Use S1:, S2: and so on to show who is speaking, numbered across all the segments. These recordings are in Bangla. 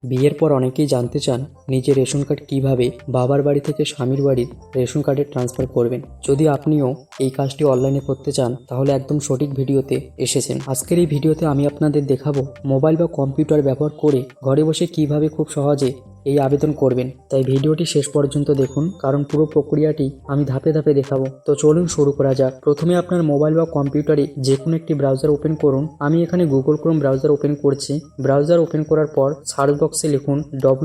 S1: বিয়ের পর অনেকেই জানতে চান নিজের রেশন কার্ড কিভাবে বাবার বাড়ি থেকে স্বামীর বাড়ির রেশন কার্ডে ট্রান্সফার করবেন। যদি আপনিও এই কাজটি অনলাইনে করতে চান তাহলে একদম সঠিক ভিডিওতে এসেছেন। আজকের এই ভিডিওতে আমি আপনাদের দেখাবো মোবাইল বা কম্পিউটার ব্যবহার করে ঘরে বসে কিভাবে খুব সহজে এই আবেদন করবেন। তাই ভিডিওটি শেষ পর্যন্ত দেখুন, কারণ পুরো প্রক্রিয়াটি আমি ধাপে ধাপে দেখাবো। তো চলুন শুরু করা যাক। প্রথমে আপনার মোবাইল বা কম্পিউটারে যে কোনো একটি ব্রাউজার ওপেন করুন। আমি এখানে গুগল ক্রোম ব্রাউজার ওপেন করছি। ব্রাউজার ওপেন করার পর সার্চ বক্সে লিখুন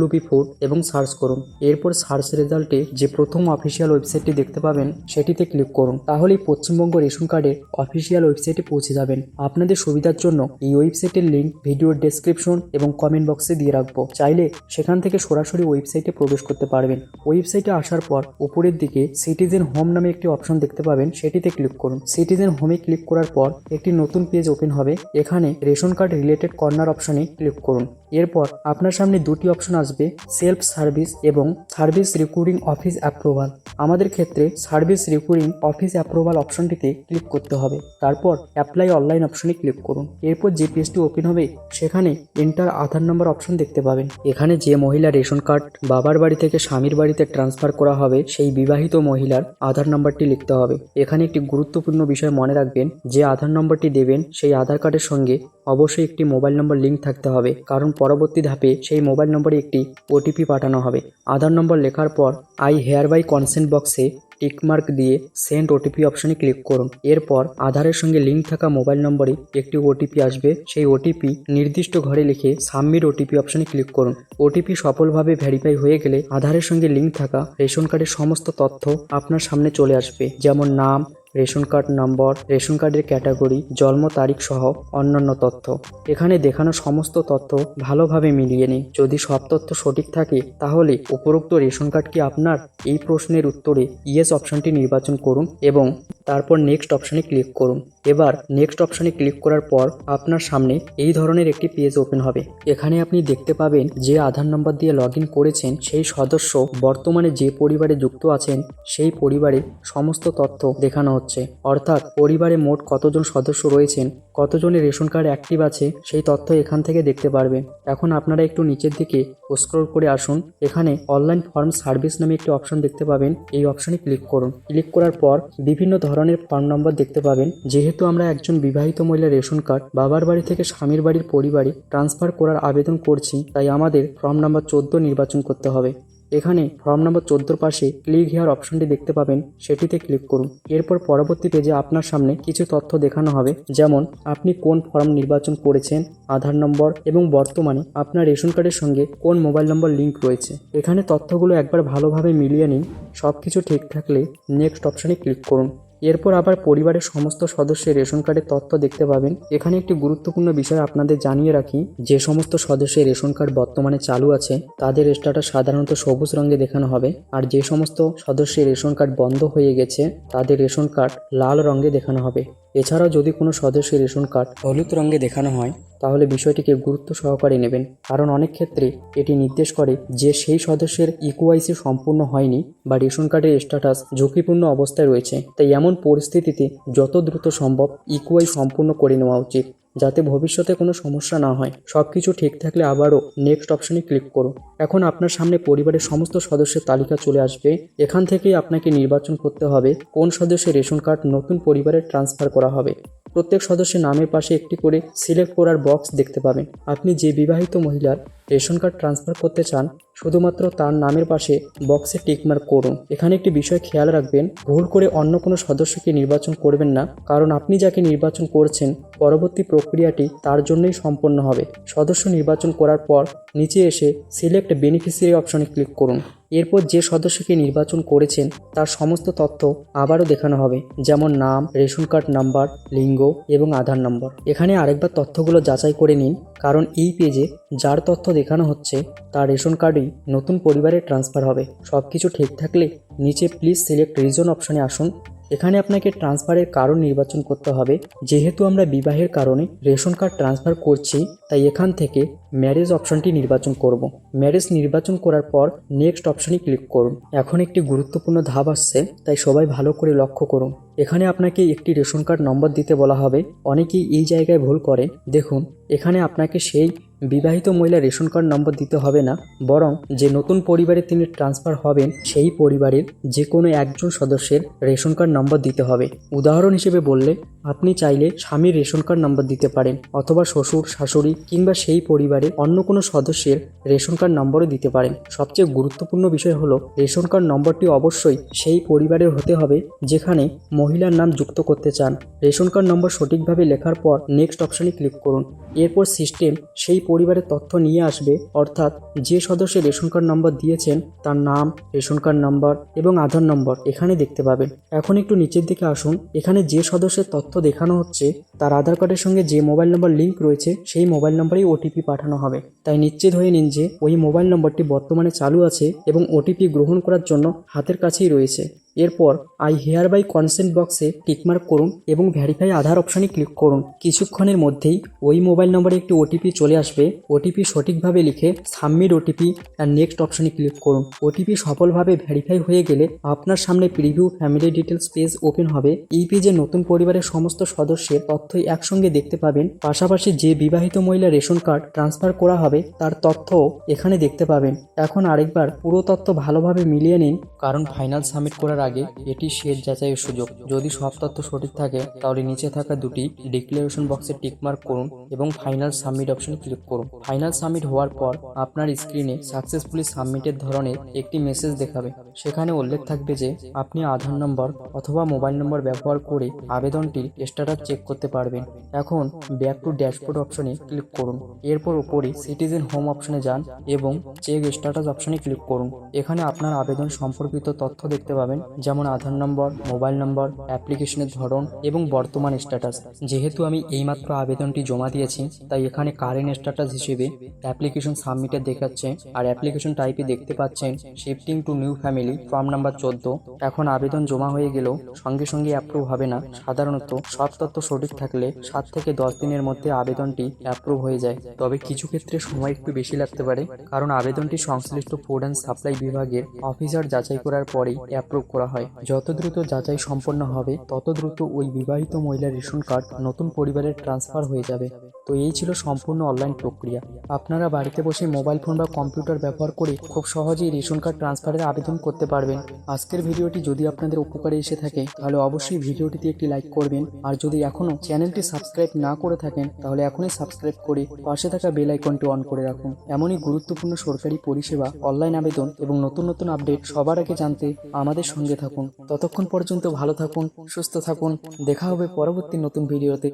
S1: WP ফুড এবং সার্চ করুন। এরপর সার্চ রেজাল্টে যে প্রথম অফিসিয়াল ওয়েবসাইটটি দেখতে পাবেন সেটিতে ক্লিক করুন। তাহলেই পশ্চিমবঙ্গ রেশন কার্ডের অফিসিয়াল ওয়েবসাইটে পৌঁছে যাবেন। আপনাদের সুবিধার জন্য এই ওয়েবসাইটের লিঙ্ক ভিডিওর ডেসক্রিপশন এবং কমেন্ট বক্সে দিয়ে রাখবো। চাইলে সেখান থেকে সরাসরি ওয়েবসাইটে প্রবেশ করতে পারবেন। ওয়েবসাইটে আসার পর উপরের দিকে সিটিজেন হোম নামে একটি অপশন দেখতে পাবেন, সেটিতে ক্লিক করুন। সিটিজেন হোমে ক্লিক করার পর একটি নতুন পেজ ওপেন হবে। এখানে রেশন কার্ড রিলেটেড কর্নার অপশনে ক্লিক করুন। এরপর আপনার সামনে দুটি অপশন আসবে, সেলফ সার্ভিস এবং সার্ভিস রিক্রুটিং অফিস অ্যাপ্রুভাল। আমাদের ক্ষেত্রে সার্ভিস রিক্রুটিং অফিস অ্যাপ্রুভাল অপশনটিতে ক্লিক করতে হবে। তারপর অ্যাপ্লাই অনলাইন অপশনে ক্লিক করুন। এরপর যে পেজটি ওপেন হবে সেখানে এন্টার আধার নাম্বার অপশন দেখতে পাবেন। এখানে যে মহিলা রেশন কার্ড বাবার বাড়ি থেকে স্বামীর বাড়িতে ট্রান্সফার করা হবে সেই বিবাহিত মহিলার আধার নাম্বারটি লিখতে হবে। এখানে একটি গুরুত্বপূর্ণ বিষয় মনে রাখবেন, যে আধার নম্বরটি দেবেন সেই আধার কার্ডের সঙ্গে অবশ্যই একটি মোবাইল নম্বর লিঙ্ক থাকতে হবে, কারণ পরবর্তী ধাপে সেই মোবাইল নম্বরে একটি OTP পাঠানো হবে। আধার নম্বর লেখার পর আই হেয়ার বাই কনসেন্ট বক্সে টিকমার্ক দিয়ে সেন্ড OTP অপশনে ক্লিক করুন। এরপর আধারের সঙ্গে লিঙ্ক থাকা মোবাইল নম্বরে একটি OTP আসবে। সেই OTP নির্দিষ্ট ঘরে লিখে সাবমিট OTP অপশনে ক্লিক করুন। OTP সফলভাবে ভেরিফাই হয়ে গেলে আধারের সঙ্গে লিঙ্ক থাকা রেশন কার্ডের সমস্ত তথ্য আপনার সামনে চলে আসবে, যেমন নাম, রেশন কার্ড নম্বর, রেশন কার্ডের ক্যাটাগরি, জন্ম তারিখ সহ অন্যান্য তথ্য। এখানে দেখানো সমস্ত তথ্য ভালোভাবে মিলিয়ে নিন। যদি সব তথ্য সঠিক থাকে তাহলে উপরোক্ত রেশন কার্ড কি আপনার, এই প্রশ্নের উত্তরে ইয়েস অপশনটি নির্বাচন করুন এবং তারপর নেক্সট অপশনে ক্লিক করুন। এবার নেক্সট অপশনে ক্লিক করার পর আপনার সামনে এই ধরনের একটি পেজ ওপেন হবে। এখানে আপনি দেখতে পাবেন যে আধার নম্বর দিয়ে লগইন করেছেন সেই সদস্য বর্তমানে যে পরিবারে যুক্ত আছেন সেই পরিবারের সমস্ত তথ্য দেখানো হচ্ছে। অর্থাৎ পরিবারে মোট কতজন সদস্য রয়েছেন, কতজনের রেশন কার্ড অ্যাক্টিভ আছে সেই তথ্য এখান থেকে দেখতে পারবেন। এখন আপনারা একটু নিচের দিকে স্ক্রল করে আসুন। এখানে অনলাইন ফর্ম সার্ভিস নামে একটি অপশন দেখতে পাবেন। এই অপশনে ক্লিক করুন। ক্লিক করার পর বিভিন্ন ধরনের ফর্ম নম্বর দেখতে পাবেন। যেহেতু আমরা একজন বিবাহিত মহিলা রেশন কার্ড বাবার বাড়ি থেকে স্বামীর বাড়ির পরিবারে ট্রান্সফার করার আবেদন করছি, তাই আমাদের ফর্ম নাম্বার 14 নির্বাচন করতে হবে। এখানে ফর্ম নাম্বার 14 পাশে ক্লিক হিয়ার অপশনটি দেখতে পাবেন, সেটিতে ক্লিক করুন। এরপর পরবর্তী পেজে আপনার সামনে কিছু তথ্য দেখানো হবে, যেমন আপনি কোন ফর্ম নির্বাচন করেছেন, আধার নম্বর এবং বর্তমানে আপনার রেশন কার্ডের সঙ্গে কোন মোবাইল নম্বর লিঙ্ক রয়েছে। এখানে তথ্যগুলো একবার ভালোভাবে মিলিয়ে নিন। সব কিছু ঠিক থাকলে নেক্সট অপশনে ক্লিক করুন। এরপর আবার পরিবারের সমস্ত সদস্যের রেশন কার্ডের তথ্য দেখতে পাবেন। এখানে একটি গুরুত্বপূর্ণ বিষয় আপনাদের জানিয়ে রাখি, যে সমস্ত সদস্যের রেশন কার্ড বর্তমানে চালু আছে তাদের স্ট্যাটাস সাধারণত সবুজ রঙে দেখানো হবে, আর যে সমস্ত সদস্যের রেশন কার্ড বন্ধ হয়ে গেছে তাদের রেশন কার্ড লাল রঙে দেখানো হবে। এছাড়াও যদি কোনো সদস্যের রেশন কার্ড হলুদ রঙে দেখানো হয় তাহলে বিষয়টিকে গুরুত্ব সহকারে নেবেন, কারণ অনেক ক্ষেত্রে এটি নির্দেশ করে যে সেই সদস্যের ইকুআইসি সম্পূর্ণ হয়নি বা রেশন কার্ডের স্ট্যাটাস ঝুঁকিপূর্ণ অবস্থায় রয়েছে। তাই এমন পরিস্থিতিতে যত দ্রুত সম্ভব ইকুআই সম্পূর্ণ করে নেওয়া উচিত, যাতে ভবিষ্যতে কোনো সমস্যা না হয়। সবকিছু ঠিক থাকলে আবারও নেক্সট অপশনে ক্লিক করুন। এখন আপনার সামনে পরিবারের সমস্ত সদস্যের তালিকা চলে আসবে। এখান থেকেই আপনাকে নির্বাচন করতে হবে কোন সদস্যের রেশন কার্ড নতুন পরিবারে ট্রান্সফার করা হবে। প্রত্যেক সদস্যের নামের পাশে একটি করে সিলেক্ট করার বক্স দেখতে পাবেন। আপনি যে বিবাহিত মহিলার রেশন কার্ড ট্রান্সফার করতে চান শুধুমাত্র তার নামের পাশে বক্সে টিকমার্ক করুন। এখানে একটি বিষয় খেয়াল রাখবেন, ভুল করে অন্য কোনো সদস্যকে নির্বাচন করবেন না, কারণ আপনি যাকে নির্বাচন করছেন পরবর্তী প্রক্রিয়াটি তার জন্যই সম্পন্ন হবে। সদস্য নির্বাচন করার পর নিচে এসে সিলেক্ট বেনিফিশিয়ারি অপশনে ক্লিক করুন। এরপর যে সদস্যকে নির্বাচন করেছেন তার সমস্ত তথ্য আবারও দেখানো হবে, যেমন নাম, রেশন কার্ড নাম্বার, লিঙ্গ এবং আধার নম্বর। এখানে আরেকবার তথ্যগুলো যাচাই করে নিন, কারণ এই পেজে যার তথ্য দেখানো হচ্ছে তার রেশন কার্ডই নতুন পরিবারে ট্রান্সফার হবে। সব কিছু ঠিক থাকলে নিচে প্লিজ সিলেক্ট রিজন অপশনে আসুন। এখানে আপনাকে ট্রান্সফারের কারণ নির্বাচন করতে হবে। যেহেতু আমরা বিবাহের কারণে রেশন কার্ড ট্রান্সফার করছি, তাই এখান থেকে ম্যারেজ অপশনটি নির্বাচন করব। ম্যারেজ নির্বাচন করার পর নেক্সট অপশনে ক্লিক করুন। এখন একটি গুরুত্বপূর্ণ ধাপ আসছে, তাই সবাই ভালো করে লক্ষ্য করুন। এখানে আপনাকে একটি রেশন কার্ড নম্বর দিতে বলা হবে। অনেকেই এই জায়গায় ভুল করেন। দেখুন, এখানে আপনাকে সেই বিবাহিত মহিলা রেশন কার্ড নম্বর দিতে হবে না, বরং যে নতুন পরিবারে তিনি ট্রান্সফার হবেন সেই পরিবারের যে কোনো একজন সদস্যের রেশন কার্ড নম্বর দিতে হবে। উদাহরণ হিসেবে বললে আপনি চাইলে স্বামীর রেশন কার্ড নম্বর দিতে পারেন, অথবা শ্বশুর, শাশুড়ি কিংবা সেই পরিবারের অন্য কোনো সদস্যের রেশন কার্ড নম্বরও দিতে পারেন। সবচেয়ে গুরুত্বপূর্ণ বিষয় হলো রেশন কার্ড নম্বরটি অবশ্যই সেই পরিবারের হতে হবে যেখানে মহিলার নাম যুক্ত করতে চান। রেশন কার্ড নম্বর সঠিকভাবে লেখার পর নেক্সট অপশানে ক্লিক করুন। এরপর সিস্টেম সেই পরিবারের তথ্য নিয়ে আসবে, অর্থাৎ যে সদস্যের রেশন কার্ড নম্বর দিয়েছেন তার নাম, রেশন কার্ড নম্বর এবং আধার নম্বর এখানে দেখতে পাবেন। এখন একটু নিচের দিকে আসুন। এখানে যে সদস্যের তথ্য দেখানো হচ্ছে তার আধার কার্ডের সঙ্গে যে মোবাইল নম্বর লিঙ্ক রয়েছে সেই মোবাইল নম্বরেই ওটিপি পাঠানো হবে। তাই নিশ্চিত হয়ে নিন যে ওই মোবাইল নম্বরটি বর্তমানে চালু আছে এবং ওটিপি গ্রহণ করার জন্য হাতের কাছেই রয়েছে। এরপর আই হেয়ার বাই কনসেন্ট বক্সে টিকমার্ক করুন এবং ভেরিফাই আধার অপশানে ক্লিক করুন। কিছুক্ষণের মধ্যেই ওই মোবাইল নম্বরে একটি ওটিপি চলে আসবে। ওটিপি সঠিকভাবে লিখে সাবমিট ওটিপি আর নেক্সট অপশানে ক্লিক করুন। ওটিপি সফলভাবে ভেরিফাই হয়ে গেলে আপনার সামনে preview family details page open হবে। এই পেজে নতুন পরিবারের সমস্ত সদস্যের তথ্যই একসঙ্গে দেখতে পাবেন। পাশাপাশি যে বিবাহিত মহিলা রেশন কার্ড ট্রান্সফার করা হবে তার তথ্যও এখানে দেখতে পাবেন। এখন আরেকবার পুরো তথ্য ভালোভাবে মিলিয়ে নিন, কারণ ফাইনাল সাবমিট করার আগে এটি শেষ যাচাইয়ের সুযোগ। যদি সব তথ্য সঠিক থাকে তাহলে নিচে থাকা দুটি ডিক্লারেশন বক্সে টিকমার্ক করুন এবং ফাইনাল সাবমিট অপশনে ক্লিক করুন। ফাইনাল সাবমিট হওয়ার পর আপনার স্ক্রিনে সাকসেসফুলি সাবমিটের ধরনের একটি মেসেজ দেখাবে। সেখানে উল্লেখ থাকবে যে আপনি আধার নম্বর অথবা মোবাইল নম্বর ব্যবহার করে আবেদনটির স্ট্যাটাস চেক করতে পারবেন। এখন ব্যাক টু ড্যাশবোর্ড অপশনে ক্লিক করুন। এরপর উপরে সিটিজেন হোম অপশনে যান এবং চেক স্ট্যাটাস অপশনে ক্লিক করুন। এখানে আপনার আবেদন সম্পর্কিত তথ্য দেখতে পাবেন, যেমন আধার নম্বর, মোবাইল নম্বর, অ্যাপ্লিকেশনের ধরন এবং বর্তমান স্ট্যাটাস। যেহেতু আমি এইমাত্র আবেদনটি জমা দিয়েছি তাই এখানে কারেন্ট স্ট্যাটাস হিসেবে অ্যাপ্লিকেশন সাবমিটেড দেখাচ্ছে, আর অ্যাপ্লিকেশন টাইপে দেখতে পাচ্ছেন shifting two new family, form number 14। এখন আবেদন জমা হয়ে গেলেও সঙ্গে সঙ্গে অ্যাপ্রুভ হবে না। সাধারণত সব তথ্য সঠিক থাকলে 7 থেকে 10 দিনের মধ্যে আবেদনটি অ্যাপ্রুভ হয়ে যায়। তবে কিছু ক্ষেত্রে সময় একটু বেশি লাগতে পারে, কারণ আবেদনটি সংশ্লিষ্ট ফুড অ্যান্ড সাপ্লাই বিভাগের অফিসার যাচাই করার পরেই অ্যাপ্রুভ করা হয়। যত দ্রুত যাচাই সম্পন্ন হবে তত দ্রুত ওই বিবাহিত মহিলার রেশন কার্ড নতুন পরিবারের ট্রান্সফার হয়ে যাবে। তো এই ছিল সম্পূর্ণ অনলাইন প্রক্রিয়া। আপনারা বাড়িতে বসে মোবাইল ফোন বা কম্পিউটার ব্যবহার করে খুব সহজেই রেশন কার্ড ট্রান্সফারের আবেদন করতে পারবেন। আজকের ভিডিওটি যদি আপনাদের উপকারে এসে থাকে তাহলে অবশ্যই ভিডিওটিতে একটি লাইক করবেন, আর যদি এখনও চ্যানেলটি সাবস্ক্রাইব না করে থাকেন তাহলে এখনই সাবস্ক্রাইব করে পাশে থাকা বেল আইকনটি অন করে রাখুন। এমনই গুরুত্বপূর্ণ সরকারি পরিষেবা, অনলাইন আবেদন এবং নতুন নতুন আপডেট সবার আগে জানতে আমাদের সঙ্গে থাকুন। ততক্ষণ পর্যন্ত ভালো থাকুন, সুস্থ থাকুন। দেখা হবে পরবর্তী নতুন ভিডিওতে।